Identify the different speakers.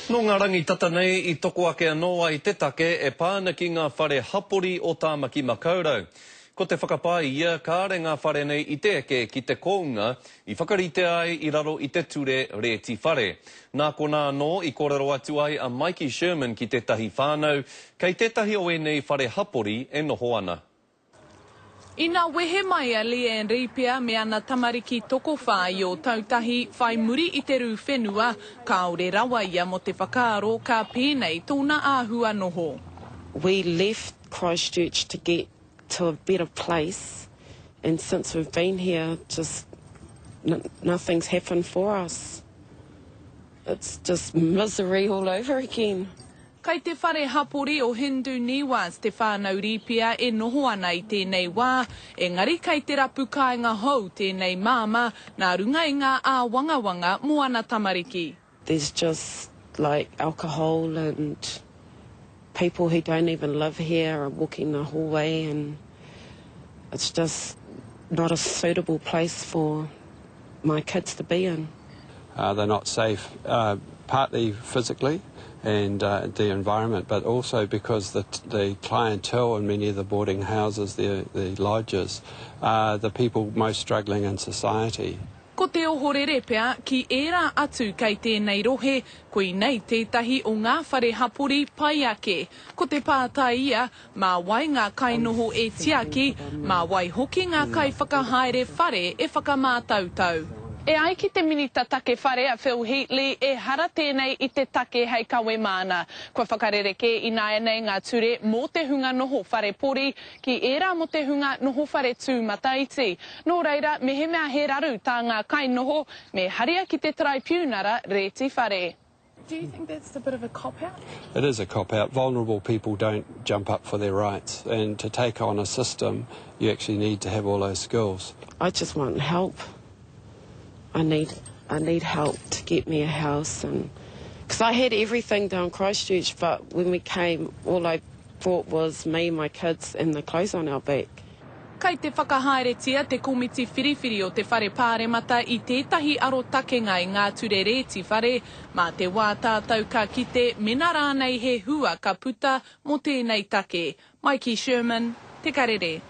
Speaker 1: No ngā rangitata nei I toko ake anoa I te take e pāna ki ngā whare hapori o tāmaki makaurau. Ko te whakapā ia, kāre ngā whare nei I te eke ki te kounga I whakarite ai I raro I te ture reti whare. Nā kona anō I kōrero atu ai a Mikey Sherman ki te tahi whānau, kei tētahi o enei whare hapori e noho ana.
Speaker 2: Ina wehe mai a Leanne Ripia me ana tamariki toko whai o tautahi whai muri I te rū whenua, kaore rawa ia mo te whakaaro ka pēnei tōna āhua noho.
Speaker 3: We left Christchurch to get to a better place, and since we've been here, just nothing's happened for us. It's just misery all over again.
Speaker 2: Kei te whare hapori o Hindu Niwa te whānau Ripia e noho ana I tēnei wā, engari kei te rapu kāinga hou tēnei māma, nā runga I ngā āwangawanga moana tamariki.
Speaker 3: There's just like alcohol and people who don't even live here are walking the hallway, and it's just not a suitable place for my kids to be in.
Speaker 4: They're not safe, partly physically and the environment, but also because the clientele in many of the boarding houses, the lodges, are the people most struggling in society.
Speaker 2: Ko te ohorere pea ki ērā atu kei tēnei rohe, koe nei tētahi o ngā whare hapori pai ake. Ko te pātai ia, mā wai ngā kainoho e tiaki, mā wai hoki ngā kai whakahaere whare e whakamātautau. E ai ki te minita take whare a Phil Heatley e hara tēnei I te take hei kawe mana. Kua whakarereke I nāia nei ngā ture mō te hunga noho whare pori ki ērā mo te hunga noho whare tūmata iti. Nō reira, me he mea he raru tā ngā kai noho me haria ki te tribunara reti whare. Do you think that's a bit of a cop-out?
Speaker 4: It is a cop-out. Vulnerable people don't jump up for their rights, and to take on a system, you actually need to have all those skills.
Speaker 3: I just want help. I need help to get me a house, and because I had everything down Christchurch, but when we came, all I brought was me, my kids, and the clothes on our back.
Speaker 2: Kei te whakahaeretia te komiti whiriwhiri o te whare pāremata I tētahi aro takenga I ngā ture reti whare, mā te wā tātou ka kite mena rānei he hua ka puta mo tēnei take. Mikey Sherman, Te Karere.